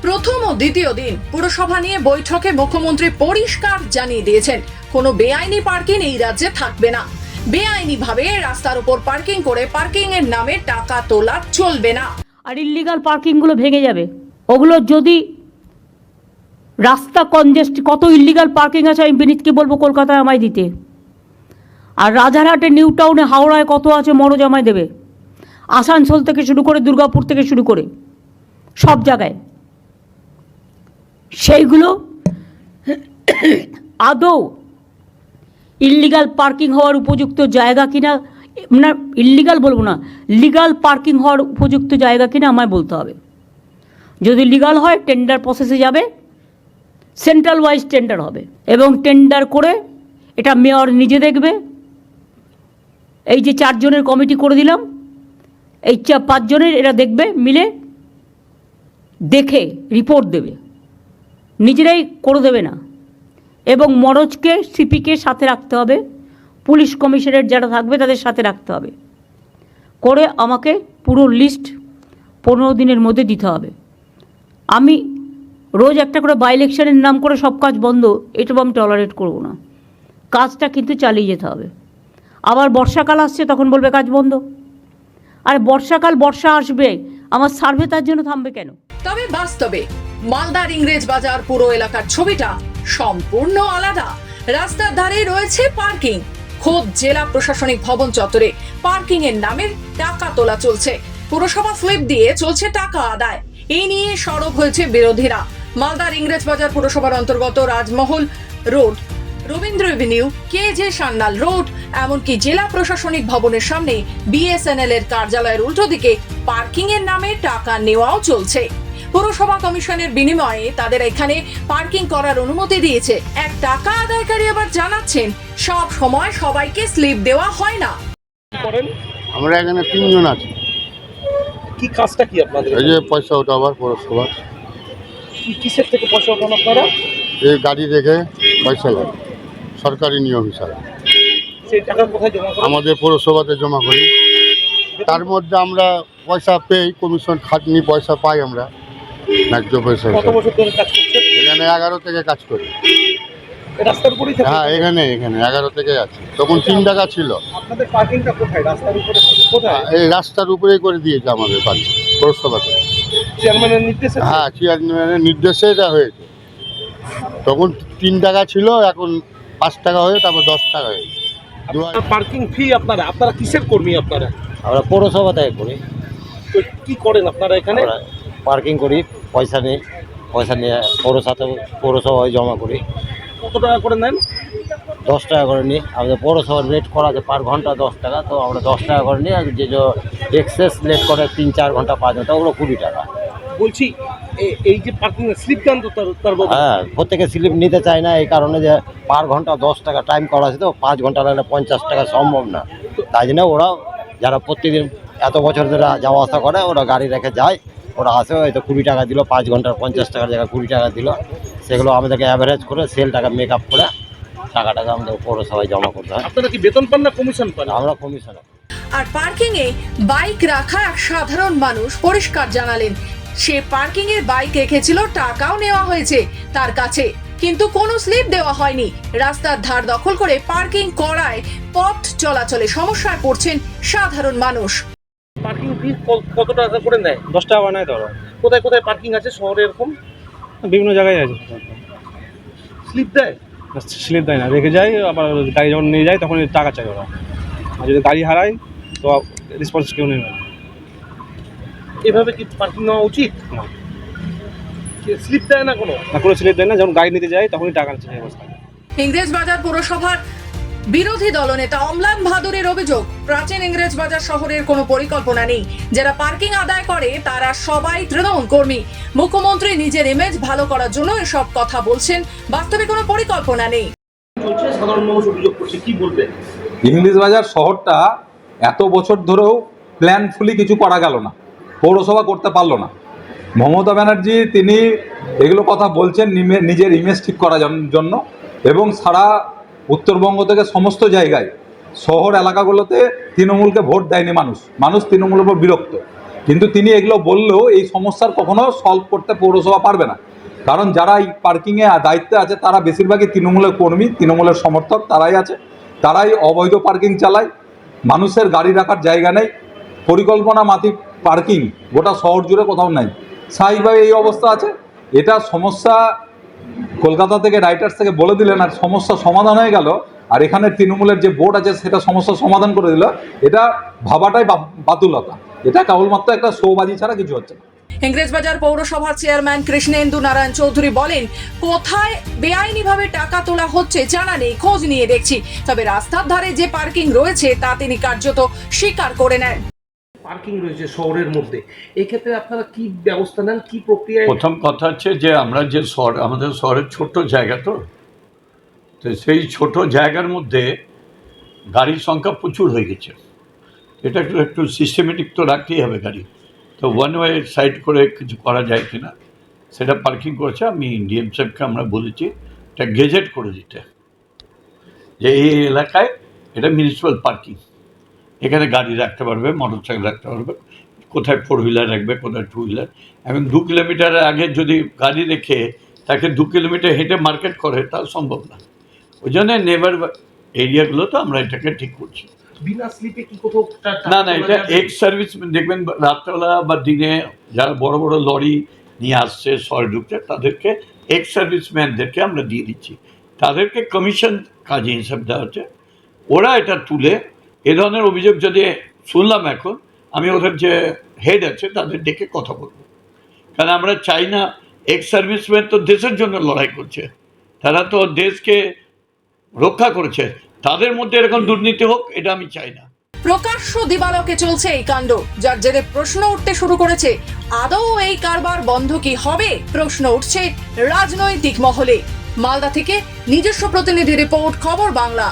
প্রথম ও দ্বিতীয় দিন পুরসভা নিয়ে বৈঠকে মুখ্যমন্ত্রী পরিষ্কার জানিয়ে দিয়েছেন, কোনো বেআইনি পার্কিং এই রাজ্যে থাকবে না। বেআইনি ভাবে রাস্তার উপর পার্কিং করে পার্কিং এর নামে টাকা তোলা চলবে না। আর ইল্লিগাল পার্কিংগুলো ভেঙে যাবে। ওগুলো যদি রাস্তা কনজেস্ট, কত ইল্লিগাল পার্কিং আছে আমি বিনীতকে বলবো কলকাতায় আমায় দিতে। আর রাজারহাটে, নিউ টাউনে, হাওড়ায় কত আছে মরজ আমায় দেবে। আসানসোল থেকে শুরু করে দুর্গাপুর থেকে শুরু করে সব জায়গায় সেইগুলো আদৌ ইল্লিগাল পার্কিং হওয়ার উপযুক্ত জায়গা কিনা, না ইল্লিগাল বলবো না, লিগাল পার্কিং হওয়ার উপযুক্ত জায়গা কিনা আমায় বলতে হবে। যদি লিগাল হয় টেন্ডার প্রসেসে যাবে, সেন্ট্রাল ওয়াইজ টেন্ডার হবে এবং টেন্ডার করে এটা মেয়র নিজে দেখবে। এই যে 4 জনের কমিটি করে দিলাম, এই 5 জনের এরা দেখবে, মিলে দেখে রিপোর্ট দেবে, নিজেরাই করে দেবে না। এবং মরজকে, সিপিকে সাথে রাখতে হবে, পুলিশ কমিশনারেট যারা থাকবে তাদের সাথে রাখতে হবে, করে আমাকে পুরো লিস্ট 15 দিনের মধ্যে দিতে হবে। আমি রোজ একটা করে বাই ইলেকশনের নাম করে সব কাজ বন্ধ, এটুকু আমি টলারেট করব না। কাজটা কিন্তু চালিয়ে যেতে হবে। আবার বর্ষাকাল আসছে, তখন বলবে কাজ বন্ধ। আর বর্ষাকাল, বর্ষা আসবে, আমার সার্ভে তার জন্য থামবে কেন? তবে বাস্তবে মালদার ইংরেজ বাজার পুরো এলাকার ছবিটা সম্পূর্ণ আলাদা। রাস্তার ধারে রয়েছে পার্কিং, খোদ জেলা প্রশাসনিক ভবন চত্বরে পার্কিং এর নামে টাকা তোলা চলছে। পুরসভা স্লিপ দিয়ে চলছে টাকা আদায়। এই নিয়ে সরব হয়েছে বিরোধীরা। মালদার ইংরেজ বাজার পুরসভার অন্তর্গত Rajmahal road, Rabindra avenue, KJ Sanyal road, এমনকি জেলা প্রশাসনিক ভবনের সামনে BSNL এর কার্যালয়ের উল্টো দিকে পার্কিং এর নামে টাকা নেওয়াও চলছে। পুরসভা কমিশনের বিনিময়ে তাদের এখানে পার্কিং করার অনুমতি দিয়েছে। এক টাকা আদায়কারী আবার জানাচ্ছেন, সব সময় সবাইকে স্লিপ দেওয়া হয় না। আমরা এখানে 3 জন আছি। কি কাজটা কি আপনাদের? এই যে পয়সা ওঠাবার পৌরসভা। কিসের থেকে পয়সা ওঠান আপনারা? এই গাড়ি রেখে পয়সা লাগে, সরকারি নিয়ম হিসাবে। সেই টাকা কোথায় জমা করেন? আমাদের পৌরসভাতে জমা করি। তার মধ্যে আমরা পয়সা পেই, কমিশন খাটনি পয়সা পাই আমরা, ন্যায্য পয়সা। কত বছর ধরে কাজ করছেন এখানে 11 থেকে কাজ করি। রাস্তার উপরেই থাকে? হ্যাঁ, এখানে 11 থেকে আছে। তখন 3 টাকা ছিল। আপনাদের পার্কিংটা কোথায়? রাস্তার উপরে কোথায়? এই রাস্তার উপরেই করে দিয়েছে আমাদের পার্কিং পৌরসভাতে। চেয়ারম্যানের নির্দেশে? হ্যাঁ, চেয়ারম্যানের নির্দেশে এটা হয়েছে। তখন 3 টাকা ছিল, এখন 5 টাকা হয়ে, তারপর 10 টাকা হয়েছে। পার্কিং ফি আপনারা কিসের কর্মী আপনারা? আমরা পৌরসভা থেকে করি। তো কি করেন আপনারা এখানে? আমরা পার্কিং করি, পয়সা নিয়ে পৌরসভায় জমা করি। কত টাকা করে নেন? 10 টাকা করে নিই। আমাদের পৌরসভার রেট করা আছে পার ঘন্টা 10 টাকা, তো আমরা 10 টাকা করে নিই। আর যে এক্সেস লেট করে 3-4 ঘন্টা 5 ঘন্টা, ওগুলো 20 টাকা। বলছি এই যে পার্কিং স্লিপ দেন তো তার বদলে? হ্যাঁ, প্রত্যেকে স্লিপ নিতে চায় না, এই কারণে যে পার ঘন্টা 10 টাকা টাইম করা আছে, তো 5 ঘন্টা লাগলে 50 টাকা সম্ভব না। তাই জন্য ওরা যারা প্রতিদিন এত বছর ধরে যাওয়া আসা করে, ওরা গাড়ি রেখে যায়, ওরা আসে, হয়তো 20 টাকা দিল, 5 ঘন্টার 50 টাকার জায়গায় 20 টাকা দিল। সেগুলো আমাদেরকে অ্যাভারেজ করে সেল টাকা মেক আপ করে টাকাটা আমাদের পৌরসভায় জমা করতে হয়। আপনারা কি বেতন পান না কমিশন পান? আমরা কমিশনার। আর পার্কিং এ বাইক রাখা এক সাধারণ মানুষ পরিষ্কার জানালেন, সে পার্কিং এর বাইক রেখেছিল, টাকাও নেওয়া হয়েছে তার কাছে, কিন্তু কোনো স্লিপ দেওয়া হয়নি। রাস্তার ধার দখল করে পার্কিং করায় পথ চলাচলে সমস্যায় পড়ছেন সাধারণ মানুষ। পার্কিং ফি কত টাকা করে নেয়? 10 টাকা বানায় ধরো। কোথায় কোথায় পার্কিং আছে শহরে এরকম? বিভিন্ন জায়গায় আছে। স্লিপ দেয়? স্লিপ দেয় না, রেখে যায়, আবার গাড়ি যখন নিয়ে যায় তখন টাকা চাই ওরা। আর যদি গাড়ি হারায় তো রেসপন্স কেউ নেই। এভাবে কি পার্কিং নেওয়া উচিত? না, স্লিপ দেয় না কোনো? না, কোনো স্লিপ দেয় না। যখন গাড়ি নিতে যায় তখনই টাকা চাই অবস্থা। ইংরেজ বাজার পুরসভার বিরোধী দলনেতা অম্লান ভাদুরীর অভিযোগ, প্রাচীন ইংরেজ বাজার শহরের কোনো পরিকল্পনা নেই। যারা পার্কিং আদায় করে তারা সবাই তৃণমূল কর্মী। মুখ্যমন্ত্রী নিজের ইমেজ ভালো করার জন্য এসব কথা বলছেন, বাস্তবে কোনো পরিকল্পনা নেই। চলছে, সাধারণ মানুষ অভিযোগ করছে, কি বলবেন? ইংরেজ বাজার শহরটা এত বছর ধরেও প্ল্যানফুলি কিছু করা গেল না, পৌরসভা করতে পারলো না। মমতা ব্যানার্জি তিনি এগুলো কথা বলছেন নিজের ইমেজ ঠিক করার জন্য, এবং সারা উত্তরবঙ্গ থেকে সমস্ত জায়গায় শহর এলাকাগুলোতে তৃণমূলকে ভোট দেয়নি মানুষ তৃণমূলের উপর বিরক্ত। কিন্তু তিনি এগুলো বললেও এই সমস্যার কখনো সলভ করতে পৌরসভা পারবে না, কারণ যারা এই পার্কিংয়ে দায়িত্বে আছে তারা বেশিরভাগই তৃণমূলের কর্মী, তৃণমূলের সমর্থক তারাই আছে, তারাই অবৈধ পার্কিং চালায়, মানুষের গাড়ি রাখার জায়গা নেই, পরিকল্পনা মাফিক পার্কিং গোটা শহর জুড়ে কোথাও নাই, স্বাভাবিকভাবে এই অবস্থা আছে। এটা সমস্যা কলকাতা থেকে রাইটার্স থেকে বলে দিলেন আর সমস্যা সমাধান হয়ে গেল, আর এখানে তৃণমূলের যে বোর্ড আছে সেটা সমস্যা সমাধান করে দিল, এটা ভাবাটাই বাতুলতা, এটা কেবলমাত্র একটা শোবাজি ছাড়া কিছু হচ্ছে না। ইংরেজবাজার পৌরসভার চেয়ারম্যান কৃষ্ণেন্দু নারায়ণ চৌধুরী বলেন, কোথায় বেআইনিভাবে টাকা তোলা হচ্ছে জানা নেই, খোঁজ নিয়ে দেখছি, তবে রাস্তার ধারে যে পার্কিং রয়েছে তা তিনি কার্যত স্বীকার করে নেন। পার্কিং রয়েছে শহরের মধ্যে, এক্ষেত্রে আপনারা কি ব্যবস্থা নেন, কি প্রক্রিয়ায়? প্রথম কথা হচ্ছে যে আমরা যে শহর, আমাদের শহরের ছোট্ট জায়গা, তো সেই ছোট জায়গার মধ্যে গাড়ির সংখ্যা প্রচুর হয়ে গেছে, এটা একটু সিস্টেমেটিক তো রাখতেই হবে গাড়ি, তো ওয়ান ওয়ে সাইড করে কিছু করা যায় কিনা সেটা পার্কিং করেছে। আমি ডিএম সাহেবকে আমরা বলেছি এটা গেজেট করে দিতে, যে এই এলাকায় এটা মিউনিসিপ্যাল পার্কিং, এখানে গাড়ি রাখতে পারবে, মোটর সাইকেল রাখতে পারবে, কোথায় 4 হুইলার রাখবে, কোথায় 2 হুইলার। এখন 2 কিলোমিটার আগে যদি গাড়ি রেখে তাকে 2 কিলোমিটার হেঁটে মার্কেট করে তা সম্ভব না, ওই জন্য নেবার এরিয়াগুলো তো আমরা এটাকে ঠিক করছি। বিনা স্লিপে কি কোথাও না না, এটা এক্স সার্ভিস, দেখবেন রাত্রেবেলা বা দিনে যারা বড় বড় লরি নিয়ে আসছে শহরে ঢুকছে তাদেরকে এক্স সার্ভিসম্যানদেরকে আমরা দিয়ে দিচ্ছি, তাদেরকে কমিশন কাজে হিসাব দেওয়া হচ্ছে, ওরা এটা তুলে এ ধরনের অভিযোগ যদি শুনলাম, এখন আমি ওদের যে হেড আছে তাদের ডেকে কথা বলবো, কারণ আমরা চাই না, এক্স সার্ভিসম্যান তো দেশের জন্য লড়াই করছে, তারা তো দেশকে রক্ষা করেছে, তাদের মধ্যে এরকম দুর্নীতি হোক এটা আমি চাই না। প্রকাশ্য দিবালোকে চলছে এই কাণ্ড, যার জেরে প্রশ্ন উঠতে শুরু করেছে, আদৌ এই কারবার বন্ধ কি হবে? প্রশ্ন উঠছে রাজনৈতিক মহলে। মালদা থেকে নিজস্ব প্রতিনিধি রিপোর্ট, খবর বাংলা।